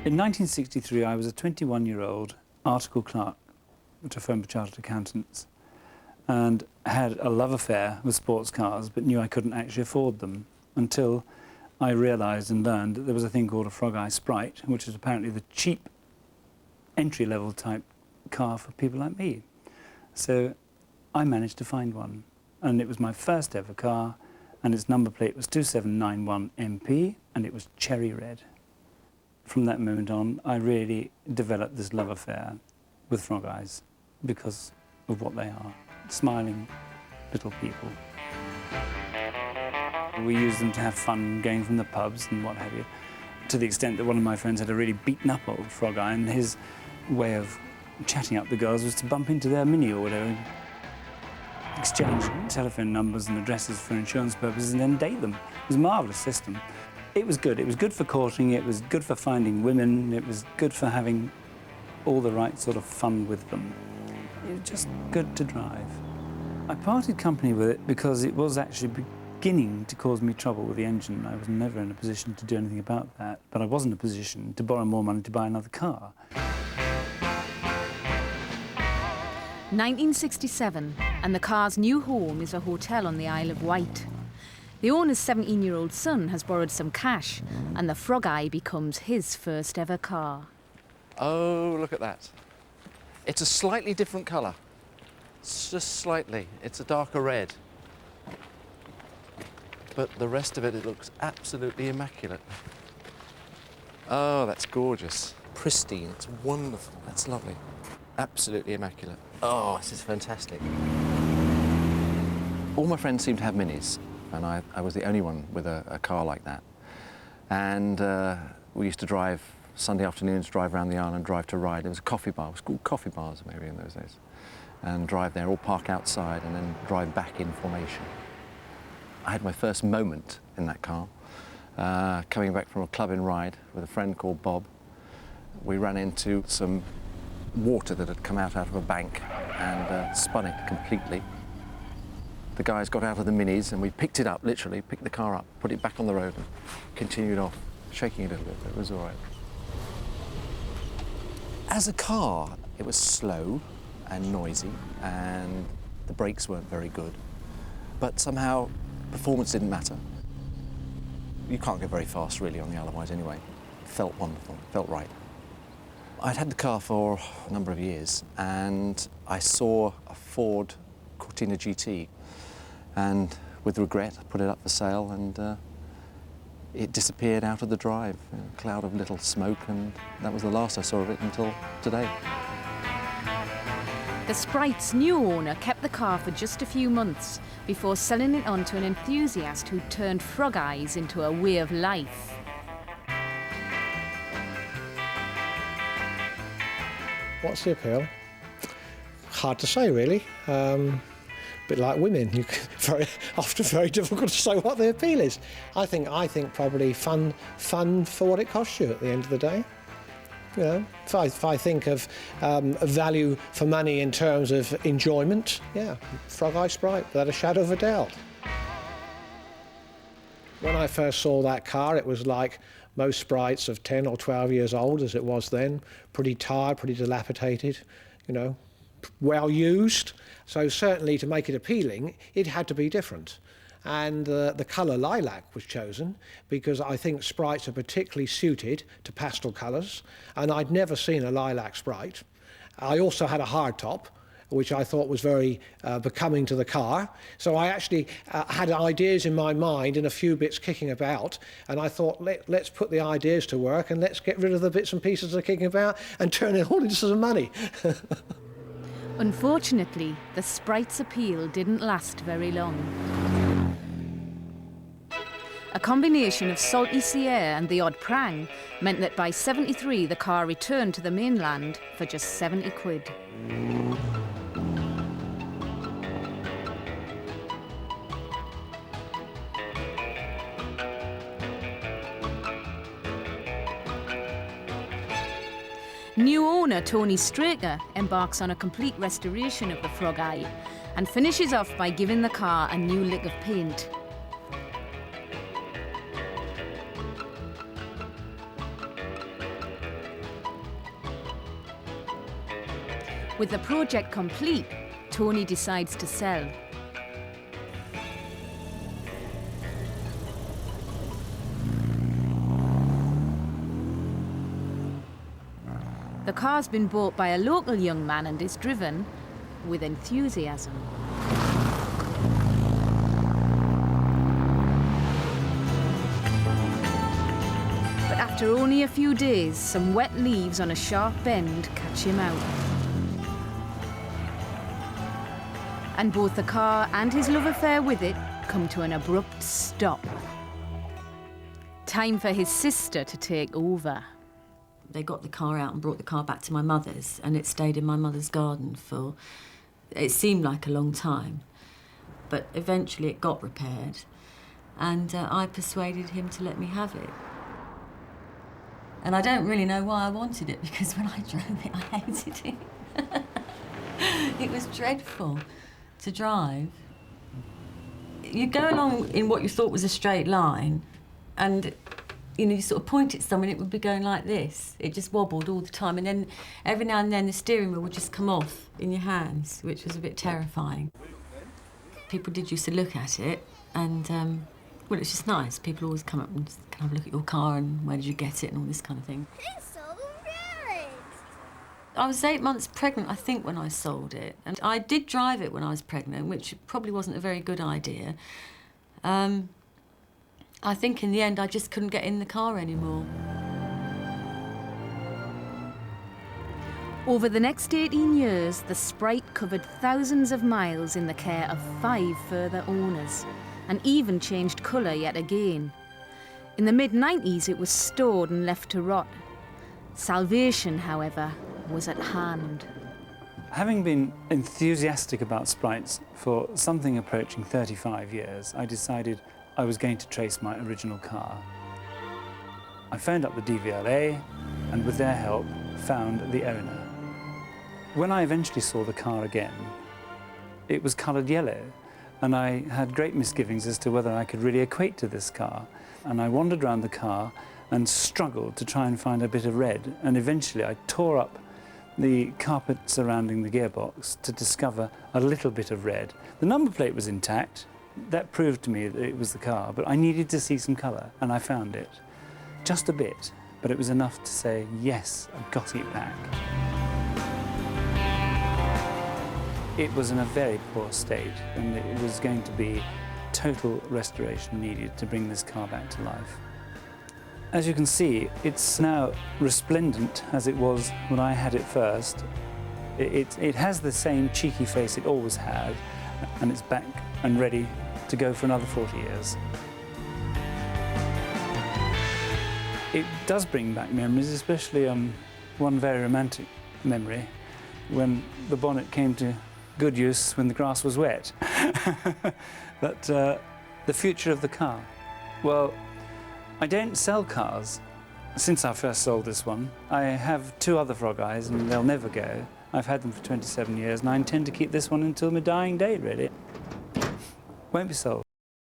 In 1963, I was a 21-year-old article clerk at a firm of chartered accountants and had a love affair with sports cars, but knew I couldn't actually afford them until I realised and learned that there was a thing called a Frog Eye Sprite, which is apparently the cheap entry-level type car for people like me. So I managed to find one, and it was my first ever car, and its number plate was 2791 MP, and it was cherry red. From that moment on, I really developed this love affair with Frog Eyes because of what they are, smiling little people. We used them to have fun going from the pubs and what have you, to the extent that one of my friends had a really beaten up old Frog Eye, and his way of chatting up the girls was to bump into their Mini or whatever, exchange telephone numbers and addresses for insurance purposes, and then date them. It was a marvellous system. It was good. It was good for courting, it was good for finding women, it was good for having all the right sort of fun with them. It was just good to drive. I parted company with it because it was actually beginning to cause me trouble with the engine. I was never in a position to do anything about that, but I was in a position to borrow more money to buy another car. 1967, and the car's new home is a hotel on the Isle of Wight. The owner's 17-year-old son has borrowed some cash, and the Frog Eye becomes his first ever car. Oh, look at that. It's a slightly different colour. It's just slightly. It's a darker red. But the rest of it, it looks absolutely immaculate. Oh, that's gorgeous. Pristine, it's wonderful. That's lovely. Absolutely immaculate. Oh, this is fantastic. All my friends seem to have Minis, and I was the only one with a car like that. And we used to drive Sunday afternoons, drive around the island, drive to Ryde. It was a coffee bar. It was called Coffee Bars maybe in those days. And drive there, all park outside, and then drive back in formation. I had my first moment in that car, coming back from a club in Ryde with a friend called Bob. We ran into some water that had come out of a bank and spun it completely. The guys got out of the Minis and we picked it up, literally, picked the car up, put it back on the road and continued off, shaking it a little bit, but it was all right. As a car, it was slow and noisy and the brakes weren't very good, but somehow performance didn't matter. You can't go very fast really on the Isle of Wight anyway. It felt wonderful, it felt right. I'd had the car for a number of years and I saw a Ford Cortina GT, and with regret I put it up for sale, and it disappeared out of the drive, a cloud of little smoke, and that was the last I saw of it until today. The Sprite's new owner kept the car for just a few months before selling it on to an enthusiast who turned Frog Eyes into a way of life. What's the appeal? Hard to say, really. A bit like women, often very difficult to say what the appeal is. I think probably fun for what it costs you at the end of the day. You know, if I think of value for money in terms of enjoyment, yeah, Frog Eye Sprite, without a shadow of a doubt. When I first saw that car, it was like most Sprites of 10 or 12 years old, as it was then, pretty tired, pretty dilapidated, you know, well used. So certainly to make it appealing, it had to be different. And the colour lilac was chosen because I think Sprites are particularly suited to pastel colours, and I'd never seen a lilac Sprite. I also had a hardtop, which I thought was very becoming to the car. So I actually had ideas in my mind and a few bits kicking about, and I thought, let's put the ideas to work and let's get rid of the bits and pieces that are kicking about and turn it all into some money. Unfortunately, the Sprite's appeal didn't last very long. A combination of salty sea air and the odd prang meant that by '73 the car returned to the mainland for just 70 quid. New owner Tony Straker embarks on a complete restoration of the Frog Eye and finishes off by giving the car a new lick of paint. With the project complete, Tony decides to sell. The car's been bought by a local young man and is driven with enthusiasm. But after only a few days, some wet leaves on a sharp bend catch him out. And both the car and his love affair with it come to an abrupt stop. Time for his sister to take over. They got the car out and brought the car back to my mother's, and it stayed in my mother's garden for, it seemed like a long time. But eventually it got repaired, and I persuaded him to let me have it. And I don't really know why I wanted it, because when I drove it, I hated it. It was dreadful to drive. You go along in what you thought was a straight line, and you know, you sort of point at something, it would be going like this. It just wobbled all the time, and then every now and then the steering wheel would just come off in your hands, which was a bit terrifying. People did used to look at it, and well, it's just nice. People always come up and just kind of look at your car and where did you get it and all this kind of thing. It's so red. I was 8 months pregnant, I think, when I sold it, and I did drive it when I was pregnant, which probably wasn't a very good idea. I think in the end I just couldn't get in the car anymore. Over the next 18 years, the Sprite covered thousands of miles in the care of 5 further owners, and even changed colour yet again. In the mid-90s, it was stored and left to rot. Salvation, however, was at hand. Having been enthusiastic about Sprites for something approaching 35 years, I decided I was going to trace my original car. I phoned up the DVLA and with their help found the owner. When I eventually saw the car again, it was coloured yellow, and I had great misgivings as to whether I could really equate to this car. And I wandered around the car and struggled to try and find a bit of red, and eventually I tore up the carpet surrounding the gearbox to discover a little bit of red. The number plate was intact. That proved to me that it was the car, but I needed to see some colour, and I found it. Just a bit, but it was enough to say, yes, I've got it back. It was in a very poor state, and it was going to be total restoration needed to bring this car back to life. As you can see, it's now resplendent as it was when I had it first. It has the same cheeky face it always had, and it's back and ready to go for another 40 years. It does bring back memories, especially one very romantic memory, when the bonnet came to good use when the grass was wet. But the future of the car. Well, I don't sell cars. Since I first sold this one, I have 2 other Frog Eyes and they'll never go. I've had them for 27 years and I intend to keep this one until my dying day, really. Won't be sold.